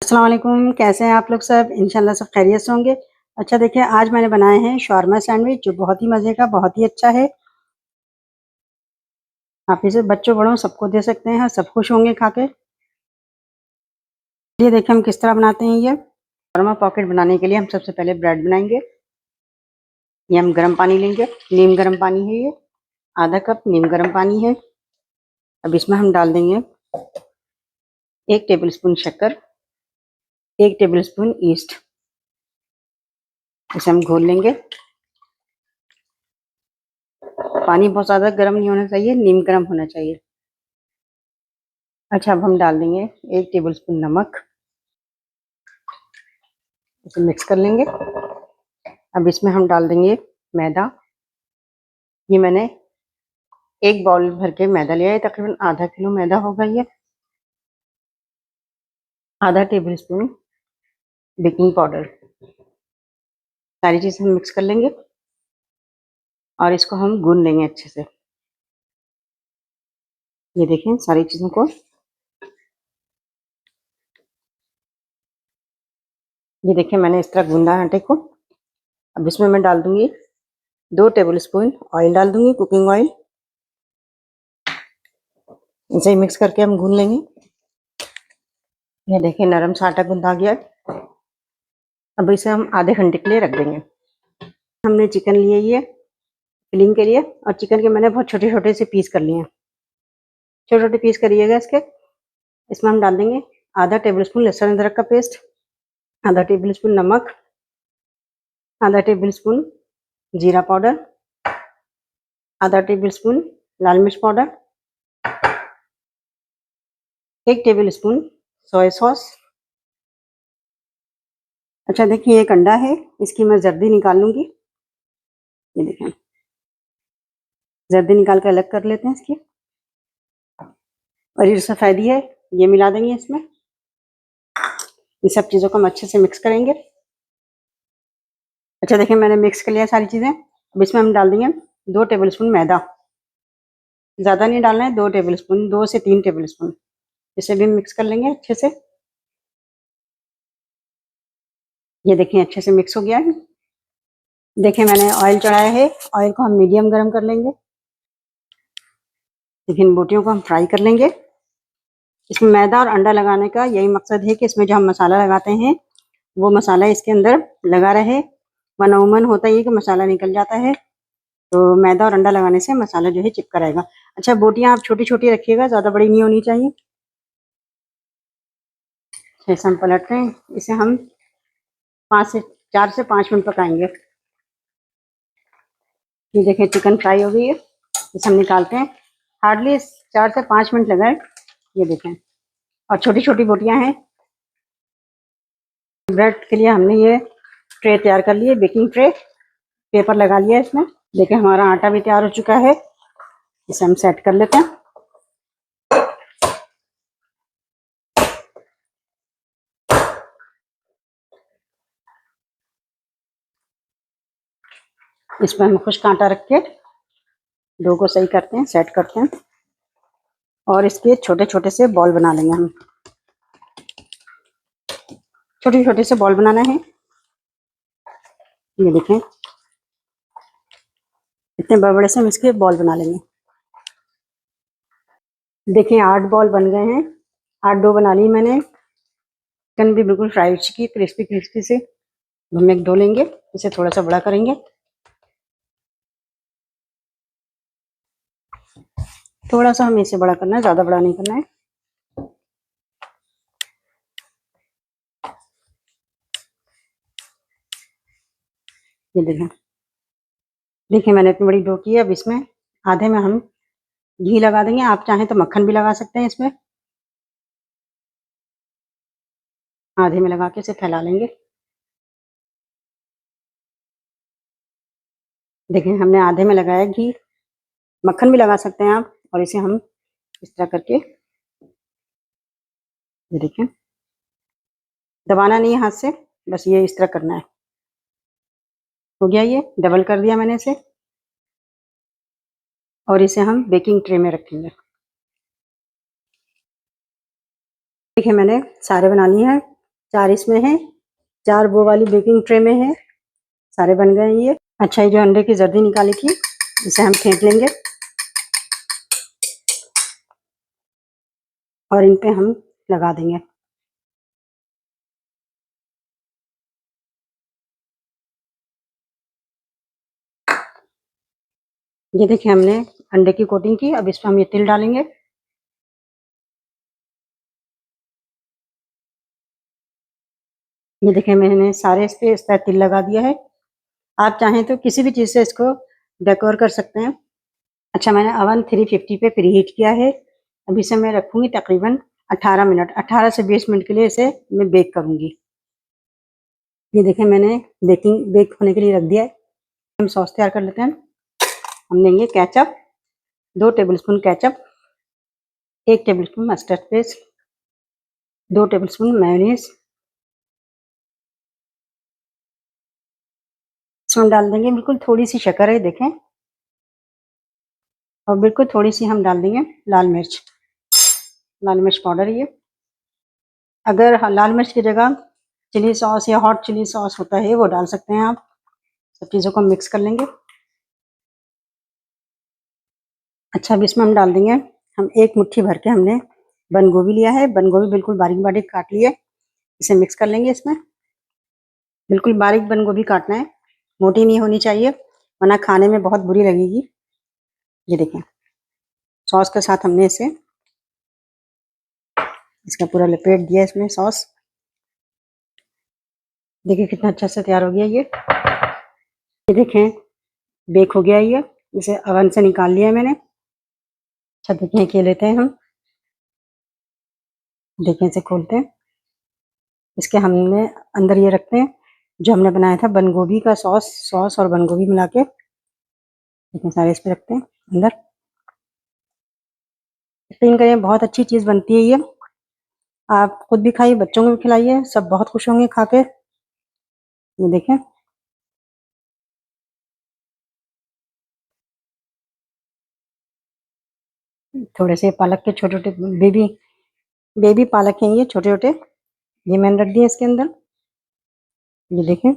अस्सलाम वालेकुम, कैसे हैं आप लोग सब? इंशाल्लाह सब खैरियत से होंगे। अच्छा देखिए, आज मैंने बनाए हैं शॉर्मा सैंडविच जो बहुत ही मज़े का, बहुत ही अच्छा है। आप इसे बच्चों बड़ों सबको दे सकते हैं, सब खुश होंगे खा के। ये देखिए हम किस तरह बनाते हैं ये। शॉर्मा पॉकेट बनाने के लिए हम सबसे पहले ब्रेड बनाएंगे। ये हम गर्म पानी लेंगे, नीम गर्म पानी है ये, आधा कप नीम गर्म पानी है। अब इसमें हम डाल देंगे 1 टेबल स्पून शक्कर, 1 टेबल स्पून ईस्ट। इसे हम घोल लेंगे। पानी बहुत ज़्यादा गर्म नहीं होना चाहिए, नीम गर्म होना चाहिए। अच्छा, अब हम डाल देंगे 1 टेबल स्पून नमक। इसे मिक्स कर लेंगे। अब इसमें हम डाल देंगे मैदा। ये मैंने 1 बाउल भर के मैदा लिया है, तकरीबन आधा किलो मैदा होगा ये। आधा टेबल स्पून बेकिंग पाउडर। सारी चीज़ें हम मिक्स कर लेंगे और इसको हम गूंद लेंगे अच्छे से। ये देखें सारी चीज़ों को, ये देखिए मैंने इस तरह गूंदा है आटे को। अब इसमें मैं डाल दूंगी 2 टेबल स्पून ऑयल डाल दूंगी, कुकिंग ऑयल। इसे ही मिक्स करके हम गूंद लेंगे। ये देखिए नरम सा आटा गूंदा गया। अब इसे हम आधे घंटे के लिए रख देंगे। हमने चिकन लिए ये फिलिंग के लिए, और चिकन के मैंने बहुत छोटे छोटे से पीस कर लिए हैं। छोटे छोटे पीस करिएगा इसके। इसमें हम डाल देंगे आधा टेबल स्पून लहसुन अदरक का पेस्ट, आधा टेबल स्पून नमक, आधा टेबल स्पून जीरा पाउडर, आधा टेबल स्पून लाल मिर्च powder, 1 table spoon soya sauce. अच्छा देखिए एक अंडा है, इसकी मैं जर्दी निकाल लूंगी। ये देखें, जर्दी निकाल कर अलग कर लेते हैं इसकी। और ये सफेदी है, ये मिला देंगे इसमें। इन सब चीज़ों को हम अच्छे से मिक्स करेंगे। अच्छा देखिए मैंने मिक्स कर लिया सारी चीज़ें। अब इसमें हम डाल देंगे 2 टेबल स्पून मैदा। ज़्यादा नहीं डालना है, 2 टेबल स्पून, 2 से 3 टेबल स्पून। इसे भी मिक्स कर लेंगे अच्छे से। ये देखिए अच्छे से मिक्स हो गया है। देखिए मैंने ऑयल चढ़ाया है, ऑयल को हम मीडियम गर्म कर लेंगे। देखिए इन बोटियों को हम फ्राई कर लेंगे। इसमें मैदा और अंडा लगाने का यही मकसद है कि इसमें जो हम मसाला लगाते हैं वो मसाला इसके अंदर लगा रहे, वरना उमन होता ही है कि मसाला निकल जाता है। तो मैदा और अंडा लगाने से मसाला जो है चिपका रहेगा। अच्छा बोटियां आप छोटी छोटी रखिएगा, ज़्यादा बड़ी नहीं होनी चाहिए। जैसे हम पलट रहे हैं, इसे हम 4 से 5 मिनट पकाएंगे। ये देखिए चिकन फ्राई हो गई है, इसे हम निकालते हैं। हार्डली 4 से 5 मिनट लगाए। ये देखें, और छोटी छोटी बोटियां हैं। ब्रेड के लिए हमने ये ट्रे तैयार कर लिए, बेकिंग ट्रे। पेपर लगा लिया इसमें। देखिए हमारा आटा भी तैयार हो चुका है, इसे हम सेट कर लेते हैं। इसमें हम खुश्क आटा रख के डो को सही करते हैं, सेट करते हैं, और इसके छोटे छोटे से बॉल बना लेंगे हम। छोटे छोटे से बॉल बनाना है। ये देखें इतने बड़े बड़े से हम इसके बॉल बना लेंगे। देखिए 8 बॉल बन गए हैं, 8 डो बना ली मैंने। चिकन भी बिल्कुल फ्राई की, क्रिस्पी क्रिस्पी से। हम एक डो लेंगे, इसे थोड़ा सा बड़ा करेंगे। थोड़ा सा हमें इसे बड़ा करना है, ज़्यादा बड़ा नहीं करना है। ये देखें, देखिए मैंने इतनी बड़ी डो की है। अब इसमें आधे में हम घी लगा देंगे, आप चाहें तो मक्खन भी लगा सकते हैं इसमें। आधे में लगा के इसे फैला लेंगे। देखिए हमने आधे में लगाया घी, मक्खन भी लगा सकते हैं आप। और इसे हम इस तरह करके, ये देखिए दबाना नहीं है हाथ से, बस ये इस तरह करना है। हो गया, ये डबल कर दिया मैंने इसे। और इसे हम बेकिंग ट्रे में रखेंगे। देखिए मैंने सारे बना लिए हैं। 4 इसमें है, 4 वो वाली बेकिंग ट्रे में है। सारे बन गए हैं ये। अच्छा, ये जो अंडे की जर्दी निकाली थी इसे हम फेंट लेंगे और इन पे हम लगा देंगे। ये देखिए हमने अंडे की कोटिंग की। अब इसमें हम ये तिल डालेंगे। ये देखिए मैंने सारे इस पे इस तरह तिल लगा दिया है। आप चाहें तो किसी भी चीज़ से इसको डेकोर कर सकते हैं। अच्छा, मैंने अवन 350 पे प्रीहीट किया है। अब इसे मैं रखूँगी तकरीबन 18 मिनट, 18 से 20 मिनट के लिए इसे मैं बेक करूँगी। ये देखिए मैंने बेक होने के लिए रख दिया है। हम सॉस तैयार कर लेते हैं। हम लेंगे ketchup, 2 tablespoon ketchup, 1 tablespoon mustard paste, 2 tablespoon mayonnaise. इसमें डाल देंगे बिल्कुल थोड़ी सी शक्कर है देखें, और बिल्कुल थोड़ी सी हम डाल देंगे लाल मिर्च पाउडर। ये अगर लाल मिर्च की जगह चिली सॉस या हॉट चिली सॉस होता है वो डाल सकते हैं आप। सब चीज़ों को मिक्स कर लेंगे। अच्छा, अब इसमें हम डाल देंगे, हम 1 मुट्ठी भर के हमने बंद गोभी लिया है। बंद गोभी बिल्कुल बारीक बारीक काट ली है। इसे मिक्स कर लेंगे इसमें। बिल्कुल बारीक बंद गोभी काटना है, मोटी नहीं होनी चाहिए वरना खाने में बहुत बुरी लगेगी। ये देखें सॉस के साथ हमने इसे इसका पूरा लपेट दिया इसमें सॉस। देखिए कितना अच्छा से तैयार हो गया ये देखें बेक हो गया ये। इसे ओवन से निकाल लिया है मैंने। अच्छा देखिए ये लेते हैं हम, देखें इसे खोलते हैं। इसके हमने अंदर ये रखते हैं जो हमने बनाया था बंद गोभी का सॉस और बंद गोभी मिला के। देखें सारे इस पे रखते हैं अंदर। यकीन करें बहुत अच्छी चीज़ बनती है ये। आप खुद भी खाइए, बच्चों को भी खिलाइए, सब बहुत खुश होंगे खा के। ये देखें थोड़े से पालक के छोटे छोटे बेबी पालक हैं ये छोटे छोटे, ये मैंने रख दिए इसके अंदर। ये देखें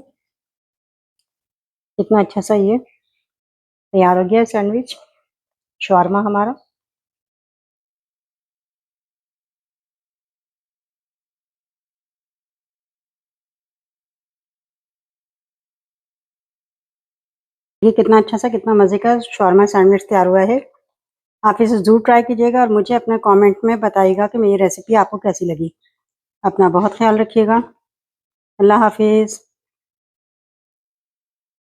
कितना अच्छा सा ये तैयार हो गया है सैंडविच शवारमा हमारा। ये कितना अच्छा सा कितना मज़े का शवारमा सैंडविच तैयार हुआ है। आप इसे ज़रूर ट्राई कीजिएगा और मुझे अपने कमेंट में बताइएगा कि मेरी रेसिपी आपको कैसी लगी। अपना बहुत ख्याल रखिएगा। अल्लाह हाफिज़।